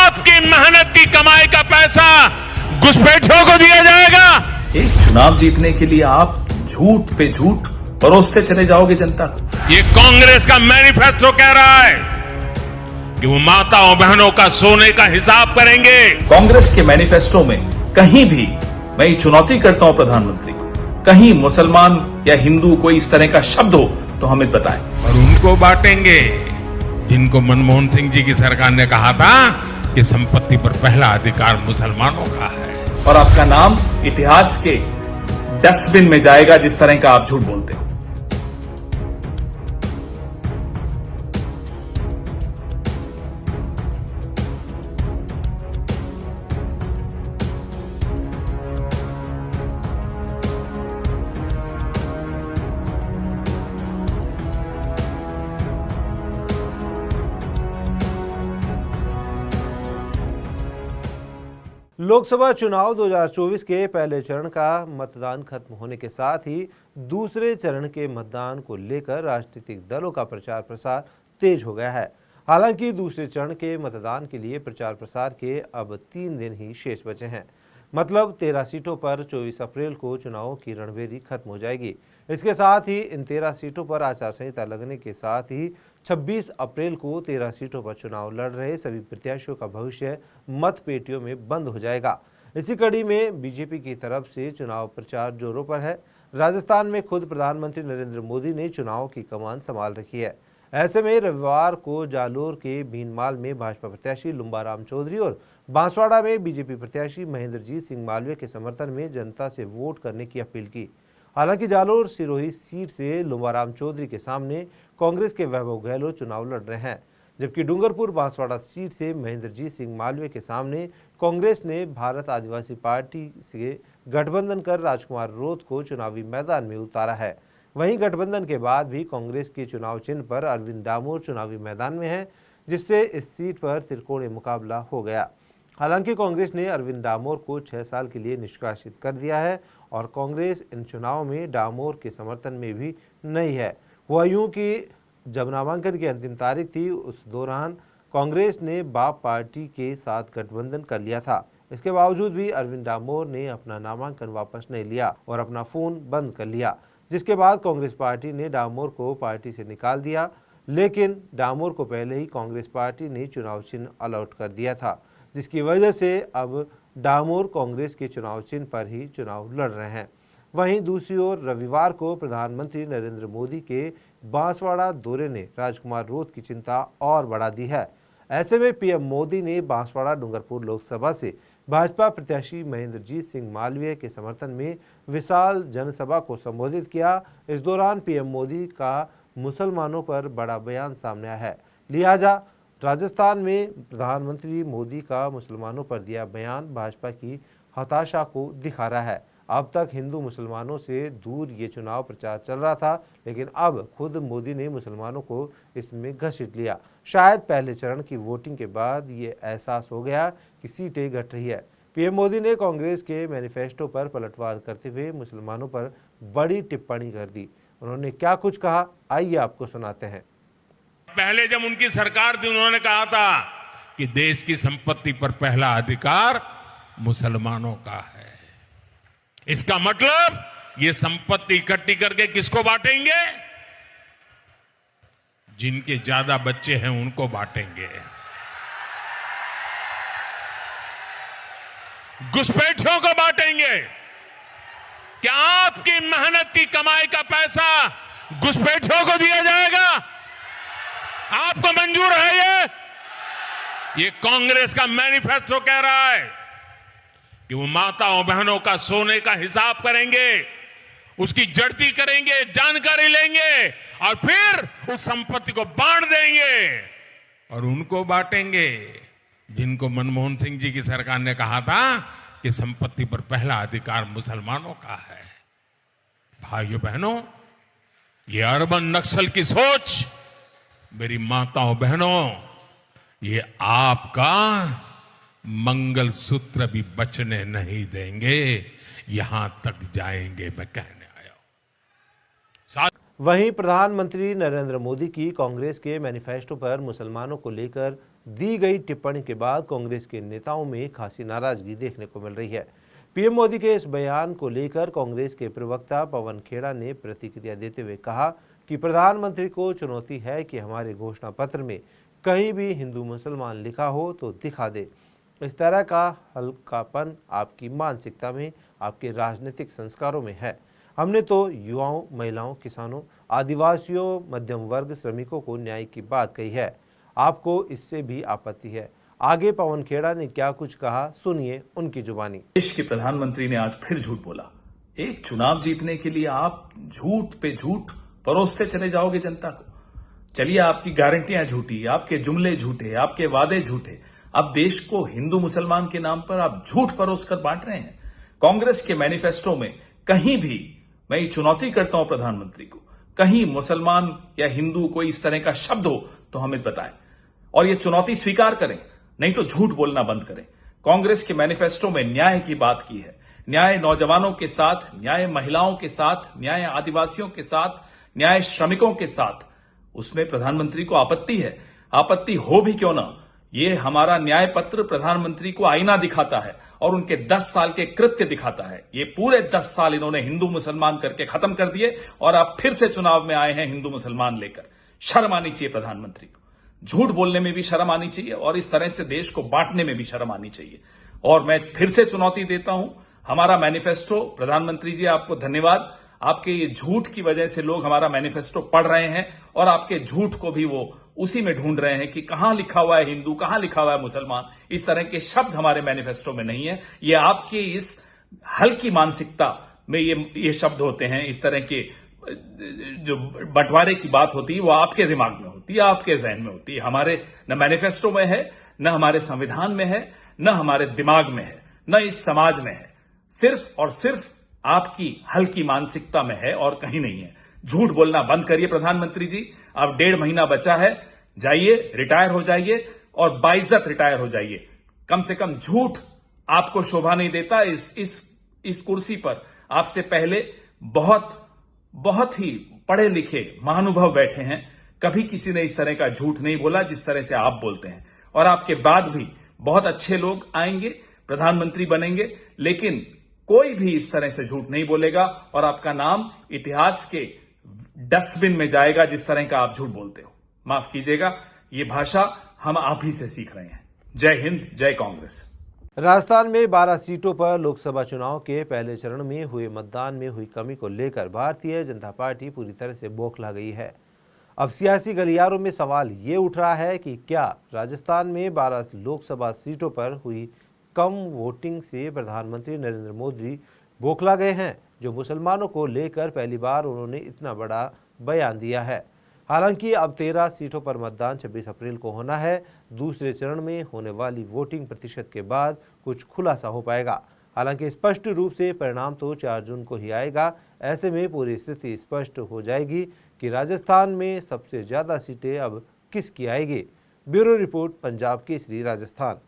आपकी मेहनत की कमाई का पैसा घुसपैठियों को दिया जाएगा? एक चुनाव जीतने के लिए आप झूठ पे झूठ परोसते चले जाओगे जनता को। ये कांग्रेस का मैनिफेस्टो कह रहा है कि वो माताओं बहनों का सोने का हिसाब करेंगे। कांग्रेस के मैनिफेस्टो में कहीं भी, मैं ये चुनौती करता हूं प्रधानमंत्री को, कहीं मुसलमान या हिंदू कोई इस तरह का शब्द हो तो हमें बताएं। और उनको बांटेंगे जिनको मनमोहन सिंह जी की सरकार ने कहा था कि संपत्ति पर पहला अधिकार मुसलमानों का है। और आपका नाम इतिहास के डस्टबिन में जाएगा जिस तरह का आप झूठ बोलते हो। लोकसभा चुनाव 2024 के पहले चरण का मतदान खत्म होने के साथ ही दूसरे चरण के मतदान को लेकर राजनीतिक दलों का प्रचार प्रसार तेज हो गया है। हालांकि दूसरे चरण के मतदान के लिए प्रचार प्रसार के अब 3 दिन ही शेष बचे हैं। मतलब 13 सीटों पर 24 अप्रैल को चुनावों की रणभेरी खत्म हो जाएगी। इसके साथ ही इन 13 सीटों पर आचार संहिता लगने के साथ ही 26 अप्रैल को 13 सीटों पर चुनाव लड़ रहे सभी प्रत्याशियों का भविष्य मत पेटियों में बंद हो जाएगा। इसी कड़ी में बीजेपी की तरफ से चुनाव प्रचार जोरों पर है। राजस्थान में खुद प्रधानमंत्री नरेंद्र मोदी ने चुनाव की कमान संभाल रखी है। ऐसे में रविवार को जालोर के भीनमाल में भाजपा प्रत्याशी लुम्बाराम चौधरी और बांसवाड़ा में बीजेपी प्रत्याशी महेंद्रजीत सिंह मालवीय के समर्थन में जनता से वोट करने की अपील की। हालांकि जालोर सिरोही सीट से लुम्बाराम चौधरी के सामने कांग्रेस के वैभव गहलोत चुनाव लड़ रहे हैं, जबकि डूंगरपुर बांसवाड़ा सीट से महेंद्रजीत सिंह मालवीय के सामने कांग्रेस ने भारत आदिवासी पार्टी से गठबंधन कर राजकुमार रोत को चुनावी मैदान में उतारा है। वहीं गठबंधन के बाद भी कांग्रेस के चुनाव चिन्ह पर अरविंद डामोर चुनावी मैदान में है, जिससे इस सीट पर त्रिकोणीय मुकाबला हो गया। हालांकि कांग्रेस ने अरविंद डामोर को 6 साल के लिए निष्कासित कर दिया है और कांग्रेस इन चुनाव में डामोर के समर्थन में भी नहीं है। हुआ यूं कि जब नामांकन की अंतिम तारीख थी, उस दौरान कांग्रेस ने बाप पार्टी के साथ गठबंधन कर लिया था। इसके बावजूद भी अरविंद डामोर ने अपना नामांकन वापस नहीं लिया और अपना फोन बंद कर लिया, जिसके बाद कांग्रेस पार्टी ने डामोर को पार्टी से निकाल दिया। लेकिन डामोर को पहले ही कांग्रेस पार्टी ने चुनाव चिन्ह अलॉट कर दिया था, जिसकी वजह से अब डामोर कांग्रेस के चुनाव चिन्ह पर ही चुनाव लड़ रहे हैं। वहीं दूसरी ओर रविवार को प्रधानमंत्री नरेंद्र मोदी के बांसवाड़ा दौरे ने राजकुमार रोत की चिंता और बढ़ा दी है। ऐसे में पीएम मोदी ने बांसवाड़ा डूंगरपुर लोकसभा से भाजपा प्रत्याशी महेंद्रजीत सिंह मालवीय के समर्थन में विशाल जनसभा को संबोधित किया। इस दौरान पीएम मोदी का मुसलमानों पर बड़ा बयान सामने आया है। लिहाजा राजस्थान में प्रधानमंत्री मोदी का मुसलमानों पर दिया बयान भाजपा की हताशा को दिखा रहा है। अब तक हिंदू मुसलमानों से दूर ये चुनाव प्रचार चल रहा था, लेकिन अब खुद मोदी ने मुसलमानों को इसमें घसीट लिया। शायद पहले चरण की वोटिंग के बाद ये एहसास हो गया कि सीटें घट रही है। पीएम मोदी ने कांग्रेस के मैनिफेस्टो पर पलटवार करते हुए मुसलमानों पर बड़ी टिप्पणी कर दी। उन्होंने क्या कुछ कहा, आइए आपको सुनाते हैं। पहले जब उनकी सरकार थी, उन्होंने कहा था कि देश की संपत्ति पर पहला अधिकार मुसलमानों का है। इसका मतलब ये संपत्ति इकट्ठी करके किसको बांटेंगे? जिनके ज्यादा बच्चे हैं उनको बांटेंगे। घुसपैठियों को बांटेंगे। क्या आपकी मेहनत की कमाई का पैसा घुसपैठियों को दिया जाएगा? आपको मंजूर है ये कांग्रेस का मैनिफेस्टो कह रहा है कि वो माताओं बहनों का सोने का हिसाब करेंगे, उसकी जड़ती करेंगे, जानकारी लेंगे और फिर उस संपत्ति को बांट देंगे। और उनको बांटेंगे जिनको मनमोहन सिंह जी की सरकार ने कहा था कि संपत्ति पर पहला अधिकार मुसलमानों का है। भाइयों बहनों, ये अर्बन नक्सल की सोच, मेरी माताओं बहनों, ये आपका मंगलसूत्र भी बचने नहीं देंगे, यहां तक जाएंगे, मैं कहने आया हूं। वहीं प्रधानमंत्री नरेंद्र मोदी की कांग्रेस के मैनिफेस्टो पर मुसलमानों को लेकर दी गई टिप्पणी के बाद कांग्रेस के नेताओं में खासी नाराजगी देखने को मिल रही है। पीएम मोदी के इस बयान को लेकर कांग्रेस के प्रवक्ता पवन खेड़ा ने प्रतिक्रिया देते हुए कहा कि प्रधानमंत्री को चुनौती है कि हमारे घोषणा पत्र में कहीं भी हिंदू मुसलमान लिखा हो तो दिखा दे। इस तरह का हल्कापन आपकी मानसिकता में, आपके राजनीतिक संस्कारों में है। हमने तो युवाओं, महिलाओं, किसानों, आदिवासियों, मध्यम वर्ग, श्रमिकों को न्याय की बात कही है। आपको इससे भी आपत्ति है। आगे पवन खेड़ा ने क्या कुछ कहा, सुनिए उनकी जुबानी। देश के प्रधानमंत्री ने आज फिर झूठ बोला। एक चुनाव जीतने के लिए आप झूठ पे झूठ परोसते चले जाओगे जनता को। चलिए, आपकी गारंटियां झूठी, आपके जुमले झूठे, आपके वादे झूठे। अब देश को हिंदू मुसलमान के नाम पर आप झूठ परोस कर बांट रहे हैं। कांग्रेस के मैनिफेस्टो में कहीं भी, मैं चुनौती करता हूं प्रधानमंत्री को, कहीं मुसलमान या हिंदू कोई इस तरह का शब्द हो तो हमें बताएं और ये चुनौती स्वीकार करें, नहीं तो झूठ बोलना बंद करें। कांग्रेस के मैनिफेस्टो में न्याय की बात की है। न्याय नौजवानों के साथ, न्याय महिलाओं के साथ, न्याय आदिवासियों के साथ, न्याय श्रमिकों के साथ। उसमें प्रधानमंत्री को आपत्ति है। आपत्ति हो भी क्यों ना, ये हमारा न्याय पत्र प्रधानमंत्री को आईना दिखाता है और उनके 10 साल के कृत्य दिखाता है। ये पूरे 10 साल इन्होंने हिंदू मुसलमान करके खत्म कर दिए और अब फिर से चुनाव में आए हैं हिंदू मुसलमान लेकर। शर्म आनी चाहिए प्रधानमंत्री को। झूठ बोलने में भी शर्म आनी चाहिए और इस तरह से देश को बांटने में भी शर्म आनी चाहिए। और मैं फिर से चुनौती देता हूं, हमारा मैनिफेस्टो, प्रधानमंत्री जी आपको धन्यवाद। आपके ये झूठ की वजह से लोग हमारा मैनिफेस्टो पढ़ रहे हैं और आपके झूठ को भी वो उसी में ढूंढ रहे हैं कि कहां लिखा हुआ है हिंदू, कहां लिखा हुआ है मुसलमान। इस तरह के शब्द हमारे मैनिफेस्टो में नहीं है। ये आपकी इस हल्की मानसिकता में ये शब्द होते हैं। इस तरह के जो बंटवारे की बात होती है वो आपके दिमाग में होती है, आपके जहन में होती है। हमारे न मैनिफेस्टो में है, न हमारे संविधान में है, न हमारे दिमाग में है, न इस समाज में है। सिर्फ और सिर्फ आपकी हल्की मानसिकता में है और कहीं नहीं है। झूठ बोलना बंद करिए प्रधानमंत्री जी। अब 1.5 महीना बचा है, जाइए, रिटायर हो जाइए और बाइज्जत रिटायर हो जाइए। कम से कम झूठ आपको शोभा नहीं देता। इस कुर्सी पर आपसे पहले बहुत ही पढ़े लिखे महानुभाव बैठे हैं। कभी किसी ने इस तरह का झूठ नहीं बोला जिस तरह से आप बोलते हैं। और आपके बाद भी बहुत अच्छे लोग आएंगे, प्रधानमंत्री बनेंगे, लेकिन कोई भी इस तरह से झूठ नहीं बोलेगा और आपका नाम इतिहास के डस्टबिन में जाएगा जिस तरह का आप झूठ बोलते हो। माफ कीजिएगा, ये भाषा हम आप ही से सीख रहे हैं। जय हिंद, जय कांग्रेस। राजस्थान में 12 सीटों पर लोकसभा चुनाव के पहले चरण में हुए मतदान में हुई कमी को लेकर भारतीय जनता पार्टी पूरी तरह से बौखला गई है। अब सियासी गलियारों में सवाल ये उठ रहा है कि क्या राजस्थान में 12 लोकसभा सीटों पर हुई कम वोटिंग से प्रधानमंत्री नरेंद्र मोदी बौखला गए हैं, जो मुसलमानों को लेकर पहली बार उन्होंने इतना बड़ा बयान दिया है। हालांकि अब 13 सीटों पर मतदान 26 अप्रैल को होना है। दूसरे चरण में होने वाली वोटिंग प्रतिशत के बाद कुछ खुलासा हो पाएगा। हालांकि स्पष्ट रूप से परिणाम तो 4 जून को ही आएगा। ऐसे में पूरी स्थिति स्पष्ट हो जाएगी कि राजस्थान में सबसे ज़्यादा सीटें अब किसकी आएगी। Bureau report, Punjab Kesari, Rajasthan.